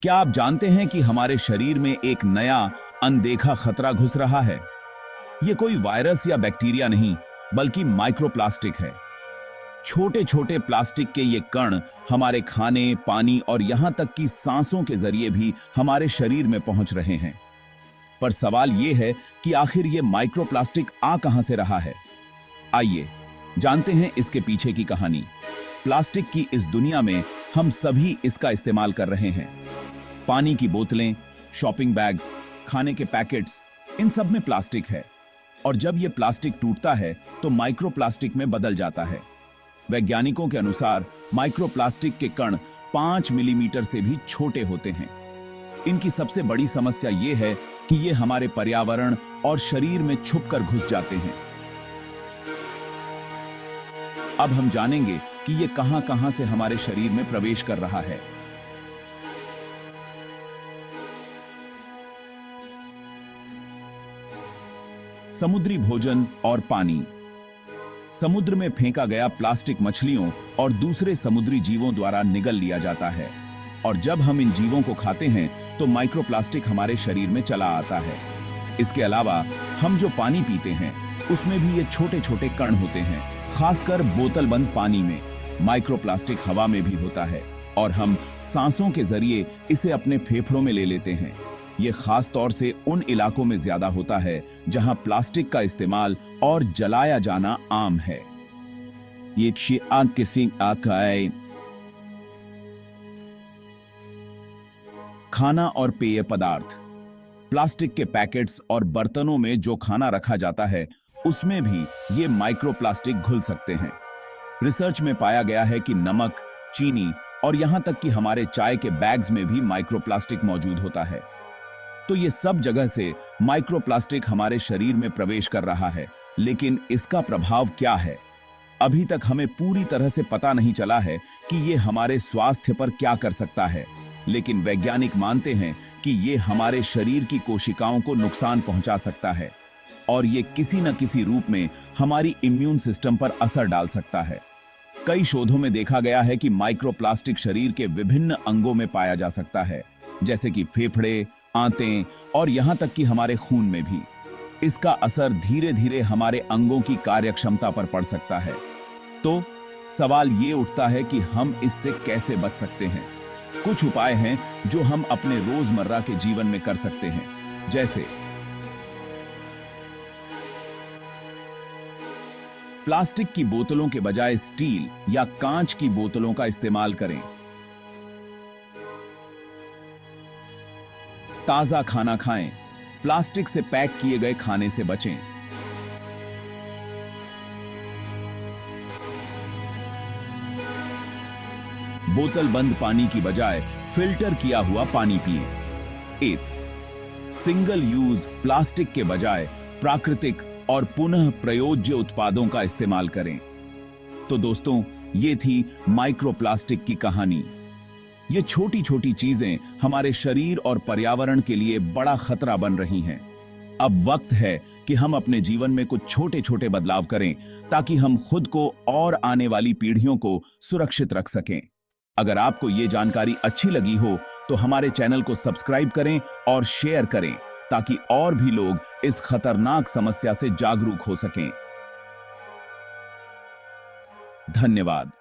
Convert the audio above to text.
क्या आप जानते हैं कि हमारे शरीर में एक नया अनदेखा खतरा घुस रहा है? ये कोई वायरस या बैक्टीरिया नहीं, बल्कि माइक्रोप्लास्टिक है। छोटे छोटे प्लास्टिक के ये कण हमारे खाने, पानी और यहां तक कि सांसों के जरिए भी हमारे शरीर में पहुंच रहे हैं। पर सवाल ये है कि आखिर ये माइक्रोप्लास्टिक आ कहां से रहा है? आइए जानते हैं इसके पीछे की कहानी। प्लास्टिक की इस दुनिया में हम सभी इसका इस्तेमाल कर रहे हैं। पानी की बोतलें, शॉपिंग बैग्स, खाने के पैकेट्स, इन सब में प्लास्टिक है। और जब यह प्लास्टिक टूटता है तो माइक्रोप्लास्टिक में बदल जाता है। वैज्ञानिकों के अनुसार माइक्रोप्लास्टिक के कण 5 मिलीमीटर से भी छोटे होते हैं। इनकी सबसे बड़ी समस्या यह है कि ये हमारे पर्यावरण और शरीर में छुपकर घुस जाते हैं। अब हम जानेंगे कि ये कहां-कहां से हमारे शरीर में प्रवेश कर रहा है। समुद्री भोजन और पानी। समुद्र में फेंका गया प्लास्टिक मछलियों और दूसरे समुद्री जीवों द्वारा निगल लिया जाता है, और जब हम इन जीवों को खाते हैं तो माइक्रोप्लास्टिक हमारे शरीर में चला आता है। इसके अलावा हम जो पानी पीते हैं उसमें भी ये छोटे छोटे कण होते हैं। खासकर बोतलबंद पानी में माइक्रोप्लास्टिक हवा में भी होता है और हम सांसों के जरिए इसे अपने फेफड़ों में ले लेते हैं। ये खास तौर से उन इलाकों में ज्यादा होता है जहां प्लास्टिक का इस्तेमाल और जलाया जाना आम है। ये खाना और पेय पदार्थ। प्लास्टिक के पैकेट्स और बर्तनों में जो खाना रखा जाता है उसमें भी ये माइक्रोप्लास्टिक घुल सकते हैं। रिसर्च में पाया गया है कि नमक, चीनी और यहां तक कि हमारे चाय के बैग्स में भी माइक्रोप्लास्टिक मौजूद होता है। तो ये सब जगह से माइक्रोप्लास्टिक हमारे शरीर में प्रवेश कर रहा है, लेकिन इसका प्रभाव क्या है? अभी तक हमें पूरी तरह से पता नहीं चला है कि ये हमारे स्वास्थ्य पर क्या कर सकता है, लेकिन वैज्ञानिक मानते हैं कि ये हमारे शरीर की कोशिकाओं को नुकसान पहुंचा सकता है और ये किसी न किसी रूप में हमारी इम्यून सिस्टम पर असर डाल सकता है। कई शोधों में देखा गया है कि माइक्रोप्लास्टिक शरीर के विभिन्न अंगों में पाया जा सकता है, जैसे कि फेफड़े, आंतें और यहां तक कि हमारे खून में भी। इसका असर धीरे धीरे हमारे अंगों की कार्यक्षमता पर पड़ सकता है। तो सवाल ये उठता है कि हम इससे कैसे बच सकते हैं। कुछ उपाय हैं जो हम अपने रोजमर्रा के जीवन में कर सकते हैं, जैसे प्लास्टिक की बोतलों के बजाय स्टील या कांच की बोतलों का इस्तेमाल करें। ताजा खाना खाएं, प्लास्टिक से पैक किए गए खाने से बचें। बोतल बंद पानी की बजाय फिल्टर किया हुआ पानी पिएं। सिंगल यूज प्लास्टिक के बजाय प्राकृतिक और पुनः प्रयोज्य उत्पादों का इस्तेमाल करें। तो दोस्तों, ये थी माइक्रोप्लास्टिक की कहानी। ये छोटी छोटी चीजें हमारे शरीर और पर्यावरण के लिए बड़ा खतरा बन रही हैं। अब वक्त है कि हम अपने जीवन में कुछ छोटे छोटे बदलाव करें ताकि हम खुद को और आने वाली पीढ़ियों को सुरक्षित रख सकें। अगर आपको ये जानकारी अच्छी लगी हो तो हमारे चैनल को सब्सक्राइब करें और शेयर करें ताकि और भी लोग इस खतरनाक समस्या से जागरूक हो सकें। धन्यवाद।